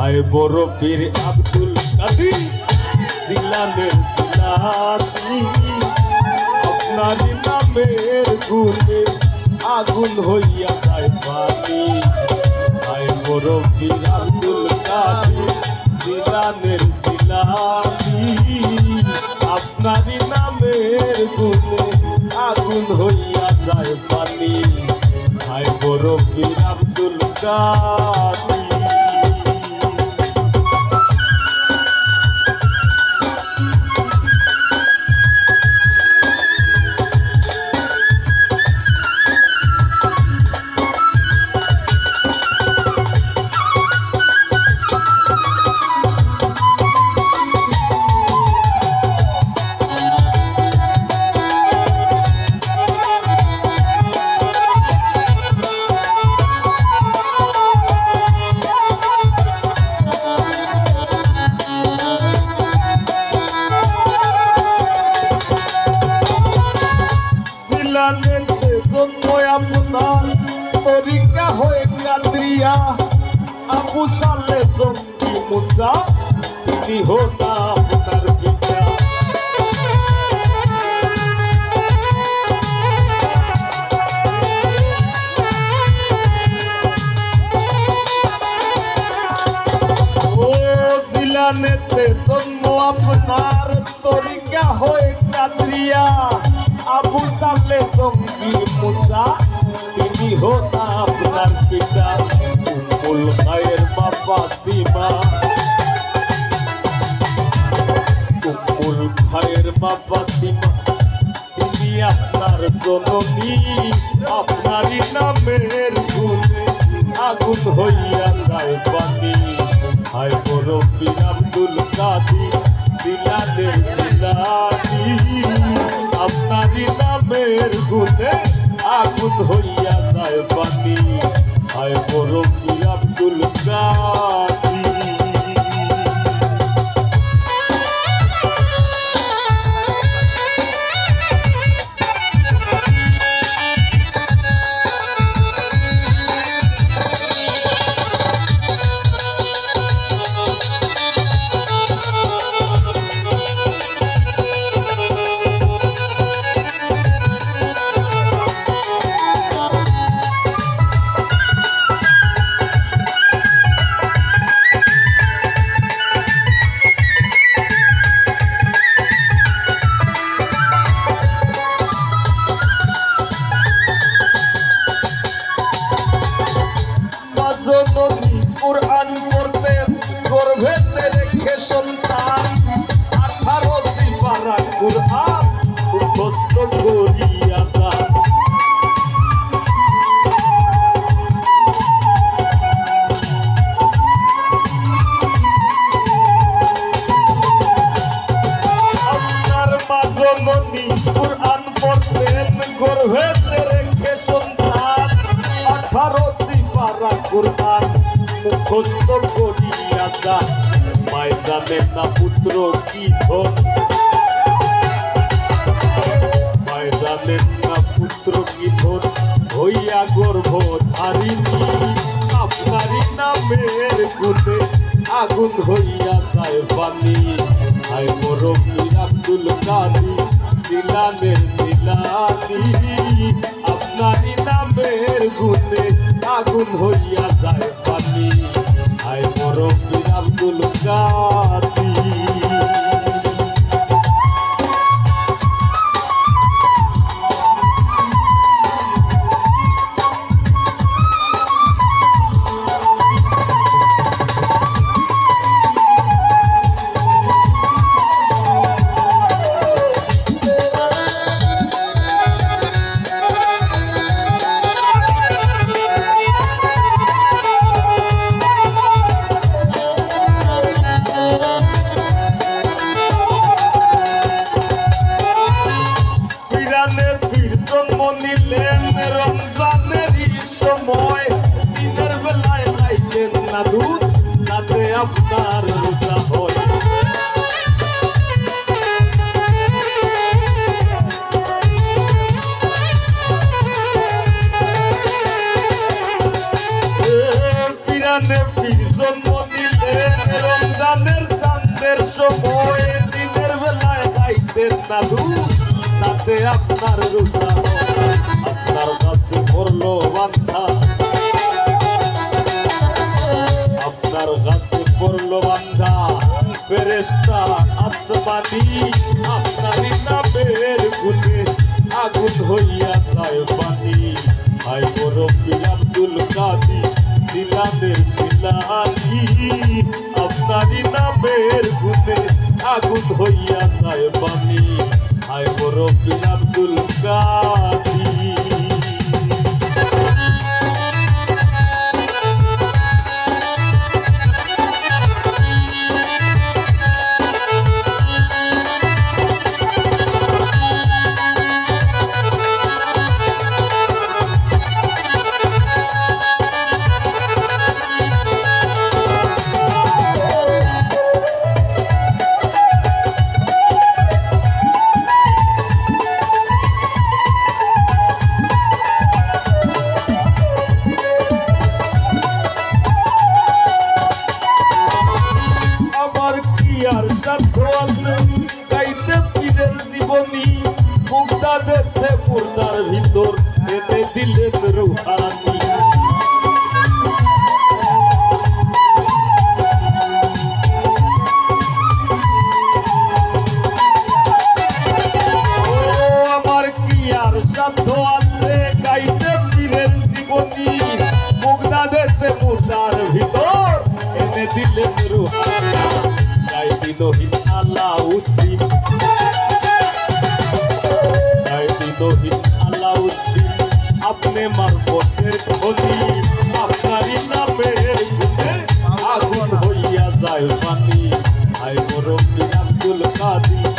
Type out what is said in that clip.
হায় বরফির আব্দুল কাদির জিলানের জিলানি আপনারই নামের গুণে আগুন হইয়া যায় পানি হায় বরফির আব্দুল কাদির জিলানের জিলানি আপনারই নামের গুণে আগুন হইয়া যায় পানি হায় বরফির আব্দুল কাদির। আপনার তরিকা হয়ে কাদরিয়া আবু সালে জঙ্গি মুসা তিনি হোনা আপনার পিতা ও জিলানেতে জন্ম আপনার তরিকা হয়ে কাদরিয়া আবু সালে জঙ্গি মুসা তিনি হোনা আপনার পিতা উম্মুল খায়ের মা ফাতিমা উম্মুল খায়ের মা ফাতিমা তিনি আপনার জননী আপনারই নামের গুণে আগুন হইয়া যায় পানি হায় বরফির আব্দুল কাদির জিলানের জিলানি আপনারই নামের গুণে আগুন হইয়া যায় পানি হায় বরফির আব্দুল কাদির। কুরআন পড়তেন গর্ভেতে রেখে সন্তান 18 সিপারা কুরআন মুখস্থ করিয়া যান আপনার মা জননী কুরআন পড়তেন গর্ভেতে রেখে সন্তান 18 সিপারা কুরআন মুখস্থ করিয়া যান মায় জানেন না পুত্র কি ধন মায় জানেন না পুত্র কি ধন হইয়া গর্ভধারিণী আপনারই নামের গুণে আগুন হইয়া যায় পানি হায় বরফির আব্দুল কাদির জিলানের জিলানি আপনারই নামের গুণে আগুন হইয়া যায় পানি হায় বরফির আব্দুল কাদির। নিলেন রমজানেরই সময় দিনের বেলায় খাইতেন না দুধ তাতে আপনার রোজা হয় পিরানে জন্ম দিলেন রমজানের চাঁদের সময় দিনের বেলায় খাইতেন না দুধ তাতে আপনার রোজা আপনার কাছে পড়লো বান্ধা আপনার কাছে পড়লো বান্ধা ফেরেশতা আসমানি আপনারই নামের গুণে আগুন হইয়া যায় পানি ভাই মুরব্বি আব্দুল কাদির জিলানের জিলানি আপনারই নামের গুণে আগুন হইয়া যায় পানি ভাই মুরব্বি আব্দুল কাদির গাইতে পীরের জীবনী মুক্তা দেখতে মুর্দার ভিতর এনে দিলেন রুহানি আমার কি আর সাধ্য আছে গাইতে পীরের জীবনী মুক্তা দেখতে মুর্দার ভিতর এনে দিলেন রুহানি দিনহীন আলাউদ্দিন দিনহীন আলাউদ্দিন আপনি মারফতের খনি আপনারই নামের গুণে আগুন হইয়া যায় পানি ভাই মুরব্বি আব্দুল কাদির